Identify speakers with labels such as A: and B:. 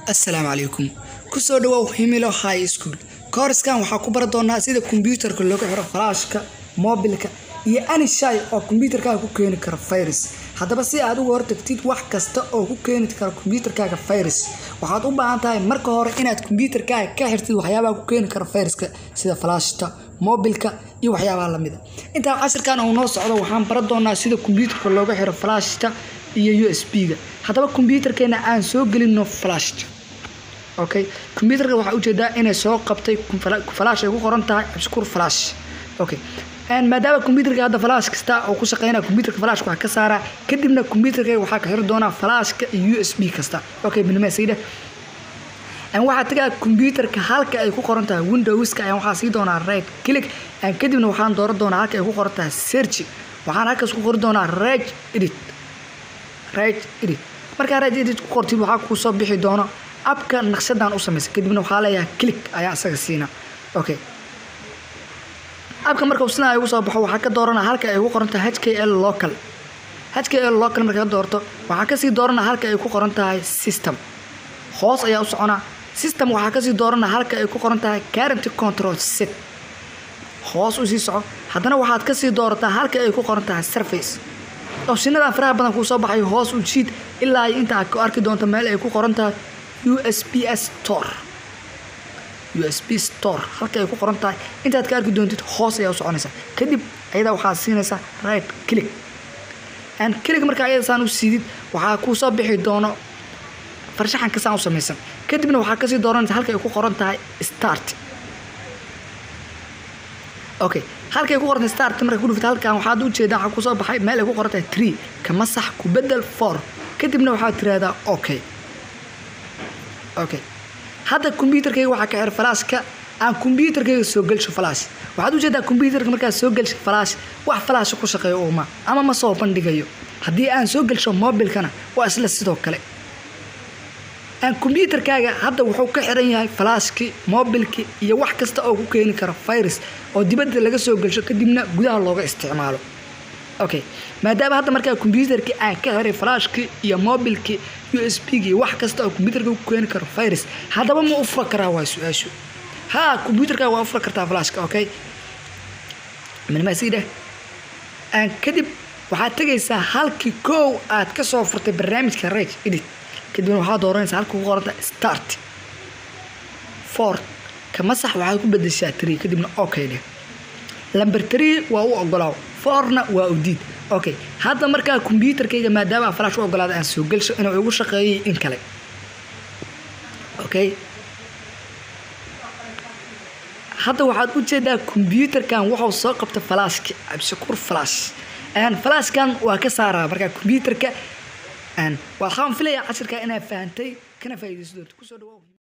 A: السلام عليكم كسو دواو هيميلو هاي سكول كورسكان waxaa ku bar doonaa sida computerka loo xiro flashka mobilka iyo ani shay oo computerka ku keeni karo virus hadaba si aad ugu hortagtid wax kasta oo ku keeni karo computerkaaga virus waxaad u baahan tahay marka hore inaad computerkaaga ka xirtid waxyaabaha ku keeni karo viruska sida flashka mobilka iyo waxyaabaha la mid ah inta casharkan oo noo socdo waxaan bar doonaa sida computerka loo xiro flashka iyo USB-ga hadaba computerkeena aan soo gelino flashka okay computerka waxa uu jeedaa inay soo qabtay flash ay ku qoran tahay abskur flash okay maadaama computerka hadda flash kasta oo ku shaqeynaa computerka flash waxa ka saara kadibna computerka waxa ka xiri doona flashka iyo USB kasta okay bilmeesayda waxa tagaa computerka halka ay ku qoran tahay Windows-ka ayaan waxa sii doonaa right click kadibna waxaan dooran doonaa halka ay ku qoran tahay search waxaan halkaas ku qori doonaa right edit marka right edit ku qortid waxa ku soo bixi doona abka naqshadan u sameeyay kadibna waxa la yahay click ayaa asaga siina okay abka marka uu sinaa ugu soo baxo waxa ka doorana halka ay ku qoran tahay HKL local marka doorto waxa ka sii doorana halka ay ku qoran tahay system hoos ayaa u socona system waxa ka sii doorana halka ay ku qoran tahay current control set hoos u sii soco hadana waxaad ka sii doorataa halka ay ku qoran tahay surface optionada faraha badan ku soo baxay hoos u jiid ilaa inta aad ku arki doonto meel ay ku qoran tahay USB store halka ay ku qoran tahay intaad ka arki doontid hoos ayaa u soconaysa kadib ayada waxa siinaysa right click marka ayada saan u siidid waxa ku soo bixi doono farshaxan ka saan u sameeysan kadibna waxa ka sii dooranaysa halka ay ku qoran tahay start okay halka ay ku qoran tahay start marka ku dhufto halkan waxa u jeedaa waxa ku soo baxay meel ay ku qoran tahay 3 kama sax ku bedel 4 kadibna waxa tiraahdaa okay hada computerkayga waxa ka xir flashka aan computerkayga soo galsho flash waxaad u jeedaa computerka marka soo galsho flash wax flash ku shaqeeyo ama ma soo bandhigayo hadii aan soo galsho mobilkana waa isla sidoo kale computerkaaga hadda wuxuu ka xiran yahay flashki mobilki iyo wax kasta oo ku keeni karo virus oo dibadda laga soo galsho kadibna gudaha looga isticmaalo okay maadaama hadda marka computerki aan ka xiray flashki iyo mobilki USB-gi wax kasta oo computerka ku keeni karo virus hadaba ma u fakaraa waa su'aashu computerka waa u fakartaa flashka okay ma siida kadib waxaad tagaysaa halkii koow aad ka soo furtay barnaamijka right edit kadibna waxaad dooranaysaa halka ku qoran start 4 kama sax waxaad ku bedeshaa 3 kadibna okay number 3 waa u ogolaaw 4na waa u diid okay hadda marka computerkayga maadaama flash u ogolaada aan soo galsho inuu ugu shaqeeyo in kale okay hadda waxaad u jeedaa computerkan wuxuu soo qabtay flashka abshakur flash flashkan waa ka saaraa marka computerka waxaan filayaa casharka inaad fahantay kana faa'iideyso ku soo dhawaad